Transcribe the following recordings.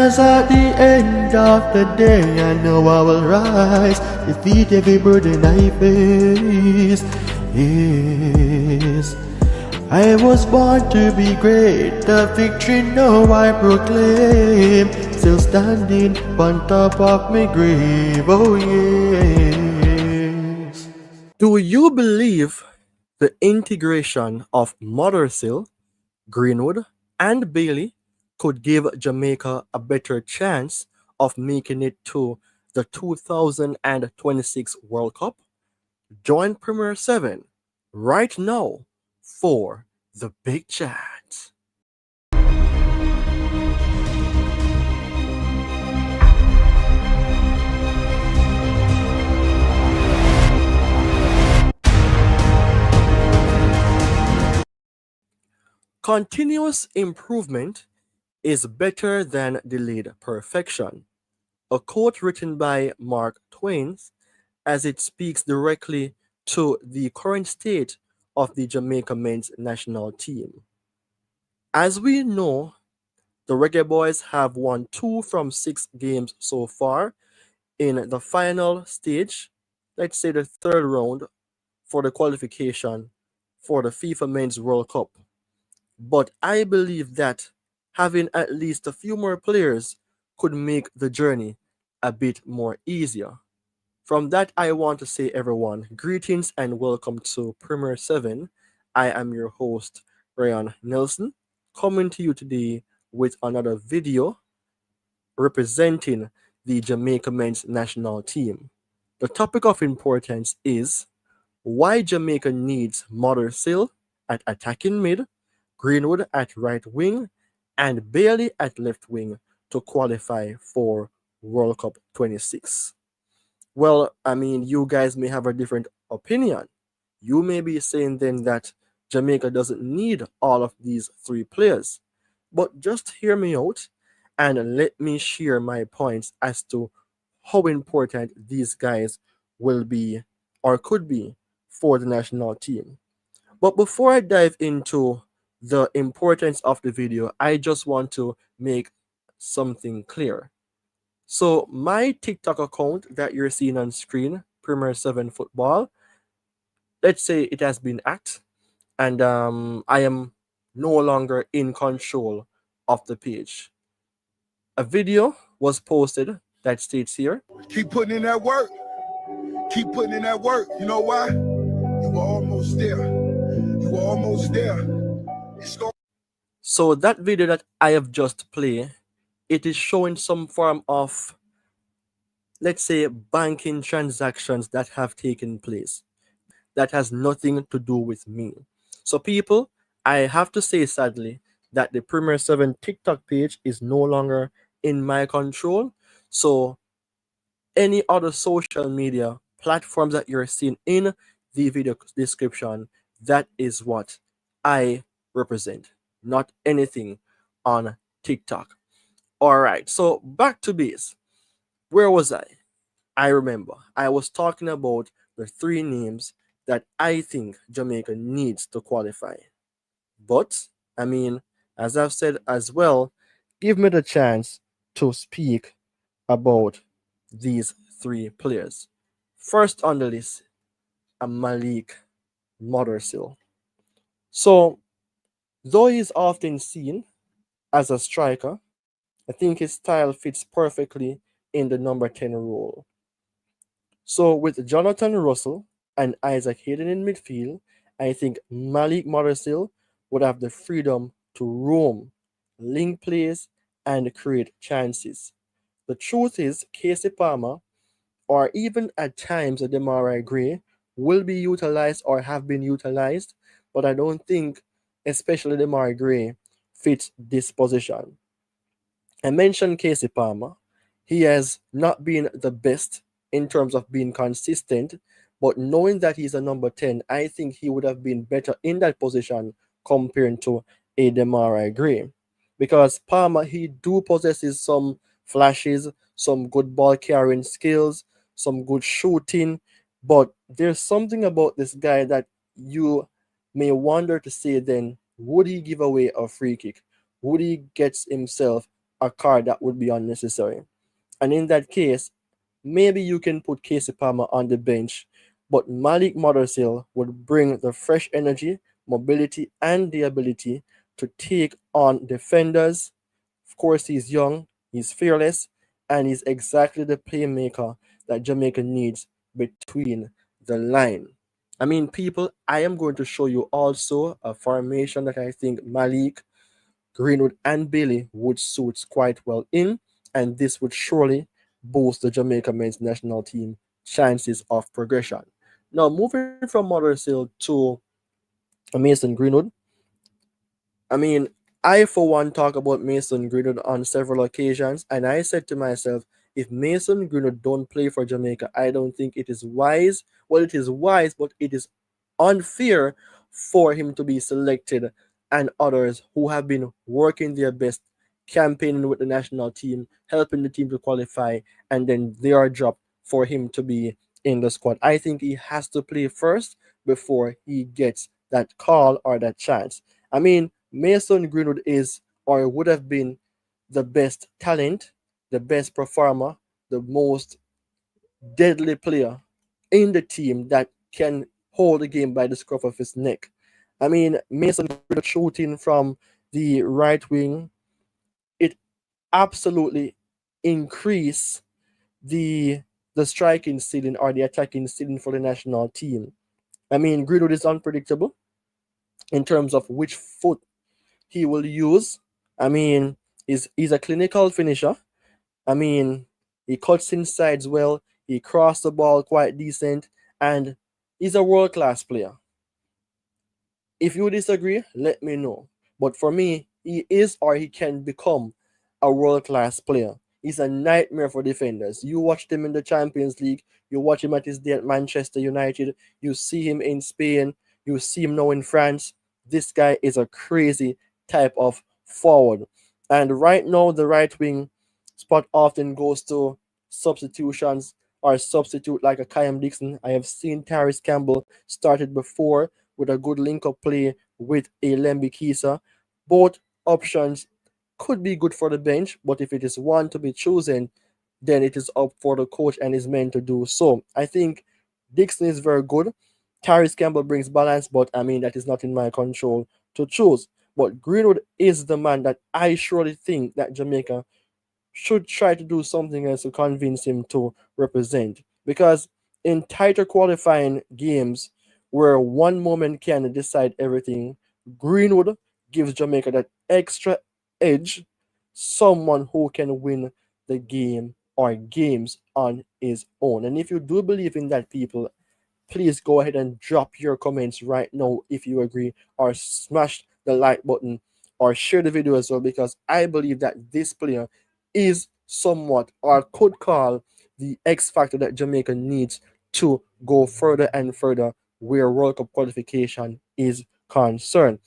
As at the end of the day, I know I will rise, defeat every burden I face. Yes, I was born to be great, the victory now I proclaim, still standing on top of my grave, oh yes. Do you believe the integration of Mothersille, Greenwood, and Bailey could give Jamaica a better chance of making it to the 2026 World Cup? Join Premier 7 right now for the big chat. Continuous improvement is better than delayed perfection. A quote written by Mark Twain, as it speaks directly to the current state of the Jamaica men's national team. As we know, the Reggae Boyz have won 2 from 6 games so far in the final stage, let's say the third round for the qualification for the FIFA Men's World Cup. But I believe that having at least a few more players could make the journey a bit more easier. From that, I want to say, everyone, greetings and welcome to Premier 7. I am your host, Ryan Nelson, coming to you today with another video representing the Jamaica men's national team. The topic of importance is why Jamaica needs Mothersille at attacking mid, Greenwood at right wing, and Bailey at left wing to qualify for World Cup 26. Well, I mean, you guys may have a different opinion. You may be saying then that Jamaica doesn't need all of these 3 players. But just hear me out and let me share my points as to how important these guys will be or could be for the national team. But before I dive into the importance of the video, I just want to make something clear. So my TikTok account that you're seeing on screen, Premier 7 Football, let's say it has been hacked and I am no longer in control of the page. A video was posted that states here, keep putting in that work. Keep putting in that work. You know why? You were almost there. You were almost there. So that video that I have just played, it is showing some form of, let's say, banking transactions that have taken place. That has nothing to do with me. So people, I have to say sadly that the Premier 7 TikTok page is no longer in my control. So any other social media platforms that you're seeing in the video description, that is what I represent, not anything on TikTok. All right, so back to base. Where was I? I remember I was talking about the 3 names that I think Jamaica needs to qualify. But, I mean, as I've said as well, give me the chance to speak about these 3 players. First on the list, Omari Mothersille. So, though he's often seen as a striker, I think his style fits perfectly in the number 10 role. So with Jonathan Russell and Isaac Hayden in midfield, I think Malik Mothersille would have the freedom to roam, link plays, and create chances. The truth is, Casey Palmer, or even at times Omari Gray, will be utilized or have been utilized, but I don't think, especially Omari Gray, fits this position. I mentioned Casey Palmer. He has not been the best in terms of being consistent, but knowing that he's a number 10, I think he would have been better in that position compared to a Omari Gray. Because Palmer, he do possesses some flashes, some good ball carrying skills, some good shooting, but there's something about this guy that you may wonder to say then, would he give away a free kick? Would he get himself a card that would be unnecessary. And in that case, maybe you can put Casey Palmer on the bench, but Malik Mothersille would bring the fresh energy, mobility, and the ability to take on defenders. Of course, he's young, he's fearless, and he's exactly the playmaker that Jamaica needs between the line. I mean, people, I am going to show you also a formation that I think Malik, Greenwood, and Bailey would suit quite well in, and this would surely boost the Jamaica men's national team chances of progression. Now, moving from Mothersille to Mason Greenwood, I mean, I for one talk about Mason Greenwood on several occasions, and I said to myself, if Mason Greenwood don't play for Jamaica, I don't think it is wise. Well, it is wise, but it is unfair for him to be selected and others who have been working their best, campaigning with the national team, helping the team to qualify, and then they are dropped for him to be in the squad. I think he has to play first before he gets that call or that chance. I mean, Mason Greenwood is or would have been the best talent, the best performer, the most deadly player in the team that can hold the game by the scruff of his neck. I mean, Mason Greenwood shooting from the right wing, it absolutely increase the the striking ceiling or the attacking ceiling for the national team. I mean, Greenwood is unpredictable in terms of which foot he will use. I mean, he's a clinical finisher. I mean, he cuts insides well, he crossed the ball quite decent, and he's a world class player. If you disagree, let me know. But for me, he is or he can become a world class player. He's a nightmare for defenders. You watch him in the Champions League, you watch him at his day at Manchester United, you see him in Spain, you see him now in France. This guy is a crazy type of forward. And right now, the right wing spot often goes to substitutions or substitute like a Kyle Dixon. I have seen Tyrese Campbell started before with a good link up play with a Lemby Kisa. Both options could be good for the bench, but if it is one to be chosen, then it is up for the coach and his men to do so. I think Dixon is very good. Tyrese Campbell brings balance, but I mean, that is not in my control to choose. But Greenwood is the man that I surely think that Jamaica should try to do something else to convince him to represent. Because in tighter qualifying games where one moment can decide everything, Greenwood gives Jamaica that extra edge, someone who can win the game or games on his own. And if you do believe in that, people, please go ahead and drop your comments right now if you agree, or smash the like button or share the video as well, because I believe that this player is somewhat or could call the X factor that Jamaica needs to go further and further where World Cup qualification is concerned.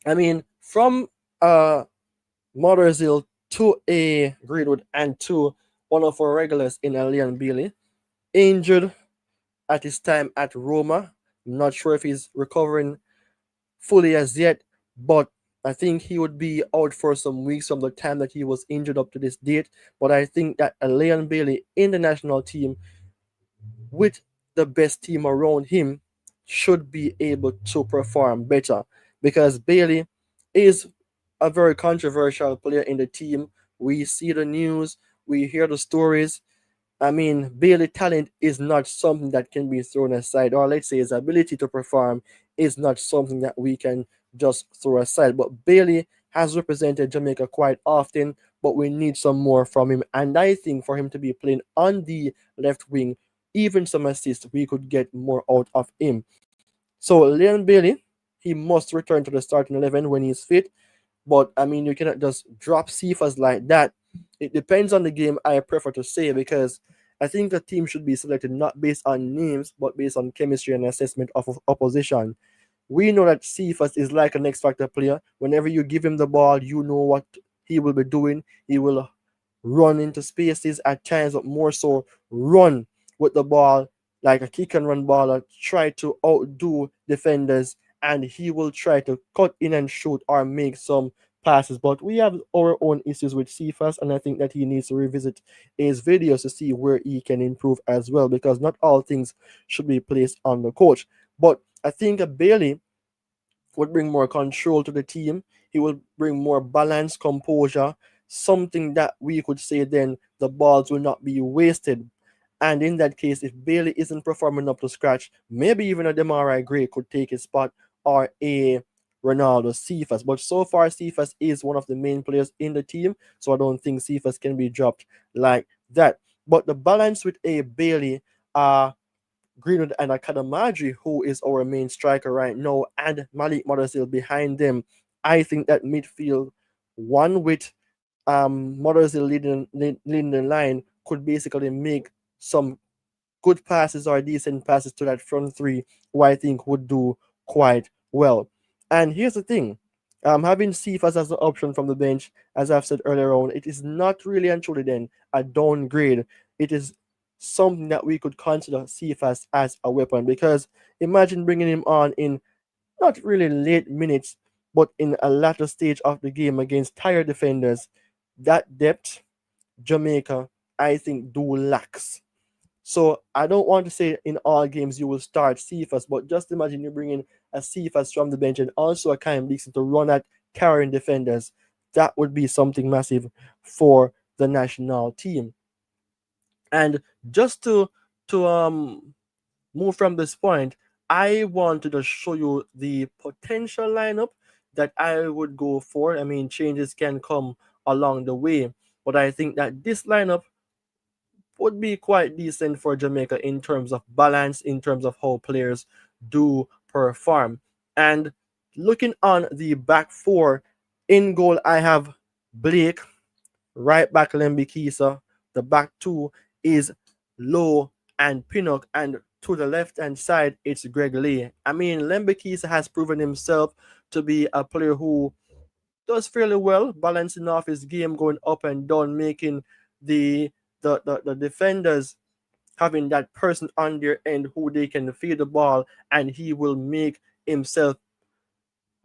I mean, from Mothersille to a Greenwood and to one of our regulars in Leon Bailey, injured at his time at Roma. I'm not sure if he's recovering fully as yet, but I think he would be out for some weeks from the time that he was injured up to this date. But I think that a Leon Bailey in the national team with the best team around him should be able to perform better, because Bailey is a very controversial player in the team. We see the news, we hear the stories. I mean, Bailey talent is not something that can be thrown aside, or let's say his ability to perform is not something that we can just throw aside. But Bailey has represented Jamaica quite often, but we need some more from him. And I think for him to be playing on the left wing, even some assists, we could get more out of him. So Leon Bailey, he must return to the starting 11 when he's fit. But I mean, you cannot just drop Cephas like that. It depends on the game, I prefer to say, because I think the team should be selected not based on names, but based on chemistry and assessment of opposition. We know that Cephas is like an X Factor player. Whenever you give him the ball, you know what he will be doing. He will run into spaces at times, but more so run with the ball like a kick and run baller, try to outdo defenders, and he will try to cut in and shoot or make some passes. But we have our own issues with Cephas, and I think that he needs to revisit his videos to see where he can improve as well, because not all things should be placed on the coach. But I think Bailey would bring more control to the team. He will bring more balance, composure, something that we could say then the balls will not be wasted. And in that case, if Bailey isn't performing up to scratch, maybe even a Demarai Gray could take his spot, or a Ronaldo Cephas. But so far, Cephas is one of the main players in the team, so I don't think Cephas can be dropped like that. But the balance with a Bailey, Greenwood and Akadamadri, who is our main striker right now, and Malik Mothersille behind them, I think that midfield, one with Mothersille leading the line, could basically make some good passes or decent passes to that front three, who I think would do quite well. And here's the thing. Having Cephas as an option from the bench, as I've said earlier on, it is not really and truly then a downgrade. It is something that we could consider Cephas as a weapon, because imagine bringing him on in not really late minutes, but in a latter stage of the game against tired defenders. That depth, Jamaica, I think, do lacks. So I don't want to say in all games you will start Cephas, but just imagine you bring in a Cephas from the bench and also a Kyle Dixon to run at carrying defenders. That would be something massive for the national team. And just to move from this point, I wanted to show you the potential lineup that I would go for. I mean, changes can come along the way, but I think that this lineup would be quite decent for Jamaica in terms of balance, in terms of how players do perform. And looking on the back four, in goal, I have Blake, right back Lembikisa. The back two is Low and Pinnock, and to the left hand side, it's Greg Lee. I mean, Lembikisa has proven himself to be a player who does fairly well, balancing off his game, going up and down, making the the defenders having that person on their end who they can feed the ball, and he will make himself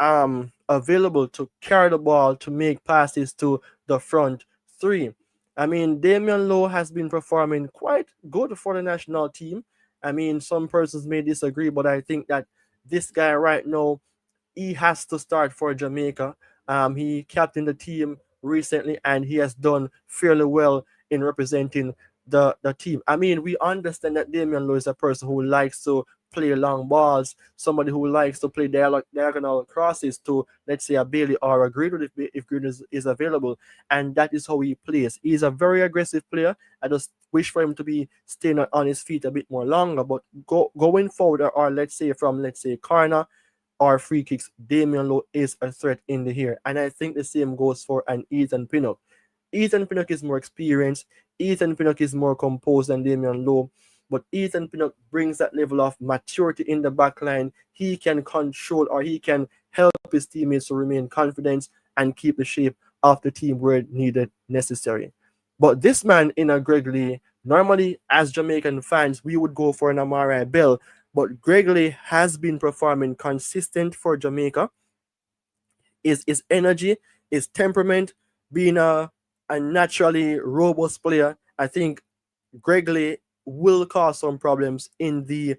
available to carry the ball, to make passes to the front three. I mean, Damian Lowe has been performing quite good for the national team. I mean, some persons may disagree, but I think that this guy right now, he has to start for Jamaica. He captained the team recently, and he has done fairly well in representing the team. I mean, we understand that Damian Lowe is a person who likes to play long balls, somebody who likes to play diagonal crosses to, let's say, a Bailey or a Greenwood if Greenwood is available, and that is how he plays. He's a very aggressive player. I just wish for him to be staying on his feet a bit more longer, but going forward, or let's say from, let's say, corner or free kicks, Damian Lowe is a threat in the air. And I think the same goes for an Ethan Pinnock. Ethan Pinnock is more experienced. Ethan Pinnock is more composed than Damian Lowe. But Ethan Pinnock brings that level of maturity in the back line. He can control, or he can help his teammates to remain confident and keep the shape of the team where needed, necessary. But this man in a Greg Lee, normally as Jamaican fans, we would go for an Omari Bell, but Greg Lee has been performing consistent for Jamaica. His energy, his temperament, being a naturally robust player, I think Greg Lee will cause some problems in the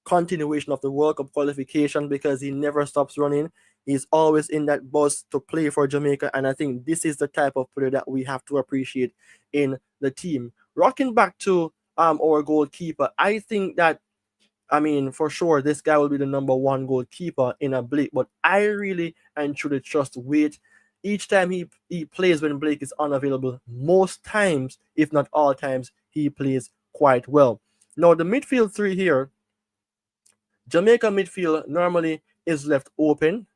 continuation of the World Cup qualification, because he never stops running. He's always in that bus to play for Jamaica, and I think this is the type of player that we have to appreciate in the team. Rocking back to our goalkeeper, I think that, I mean, for sure, this guy will be the number one goalkeeper in a Blake, but I really and truly trust Wade. Each time he plays when Blake is unavailable, most times, if not all times, he plays quite well. Now, the midfield three here, Jamaica midfield normally is left open,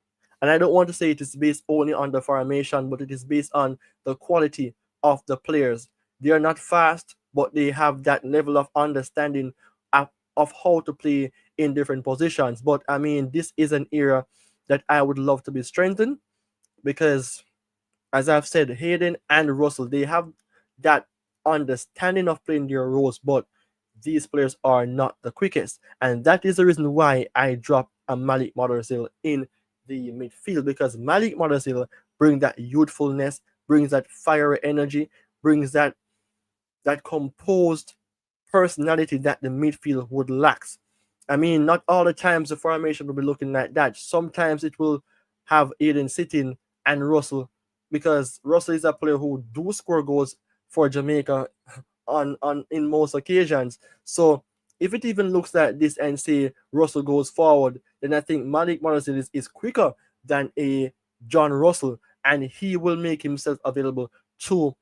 and I don't want to say it is based only on the formation, but it is based on the quality of the players. They are not fast, but they have that level of understanding of how to play in different positions. But I mean, this is an area that I would love to be strengthened, because, as I've said, Hayden and Russell, they have that understanding of playing their roles, but these players are not the quickest. And that is the reason why I dropped a Malik Mothersille in the midfield, because Malik Mothersille bring that youthfulness, brings that fiery energy, brings that composed personality that the midfield would lack. I mean, not all the times the formation will be looking like that. Sometimes it will have Aiden sitting and Russell, because Russell is a player who do score goals for Jamaica on in most occasions. So if it even looks like this and say Russell goes forward, then I think Malik Mothersille is quicker than a John Russell, and he will make himself available to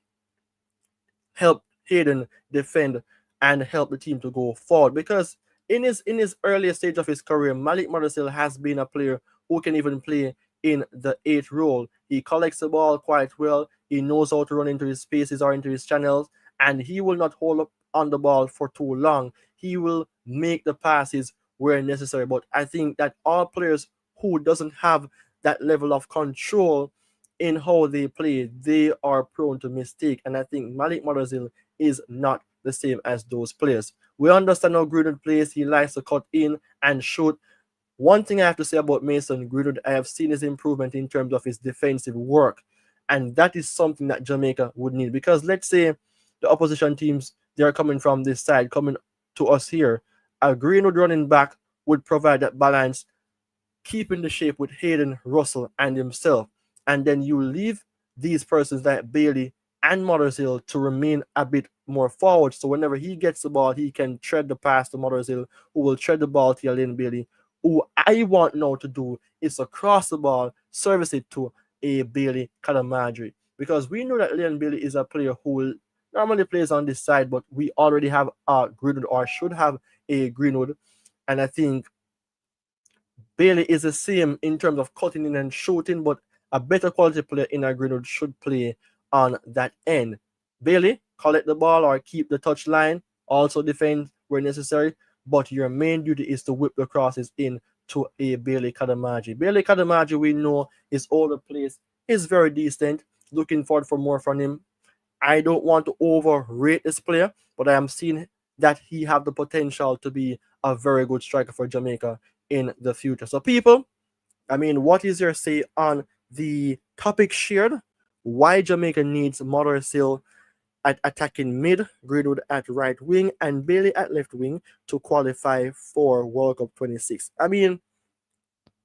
help Hayden defend and help the team to go forward. Because in his earlier stage of his career, Malik Mothersille has been a player who can even play in the eighth role. He collects the ball quite well. He knows how to run into his spaces or into his channels, and he will not hold up on the ball for too long. He will make the passes where necessary. But I think that all players who doesn't have that level of control in how they play, they are prone to mistake. And I think Malik Mothersille is not the same as those players. We understand how Greenwood plays. He likes to cut in and shoot. One thing I have to say about Mason Greenwood, I have seen his improvement in terms of his defensive work. And that is something that Jamaica would need. Because let's say the opposition teams, they are coming from this side, coming to us here. A Greenwood running back would provide that balance, keeping the shape with Hayden, Russell, and himself. And then you leave these persons like Bailey and Mothersille to remain a bit more forward. So whenever he gets the ball, he can tread the pass to Mothersille, who will tread the ball to Elaine Bailey. Who I want now to do is to cross the ball, service it to a Bailey Calamadri. Because we know that Elaine Bailey is a player who will normally plays on this side, but we already have a Greenwood, or should have a Greenwood. And I think Bailey is the same in terms of cutting in and shooting, but a better quality player in a Greenwood should play on that end. Bailey, collect the ball or keep the touch line, also defend where necessary, but your main duty is to whip the crosses in to a Bailey Kadamaji. Bailey Kadamaji, we know his older plays is very decent. Looking forward for more from him. I don't want to overrate this player, but I am seeing that he have the potential to be a very good striker for Jamaica in the future. So people, I mean, what is your say on the topic shared? Why Jamaica needs Mothersille at attacking mid, Greenwood at right wing, and Bailey at left wing to qualify for World Cup 26. I mean,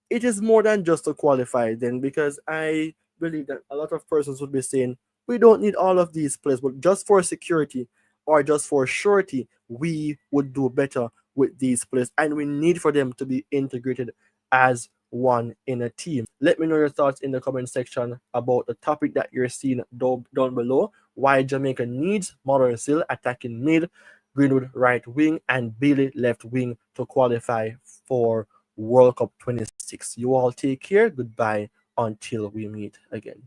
it is more than just to qualify then, because I believe that a lot of persons would be saying we don't need all of these players, but just for security or just for surety, we would do better with these players, and we need for them to be integrated as one in a team. Let me know your thoughts in the comment section about the topic that you're seeing down below. Why Jamaica needs Mothersille attacking mid, Greenwood right wing, and Bailey left wing to qualify for World Cup 26. You all take care. Goodbye until we meet again.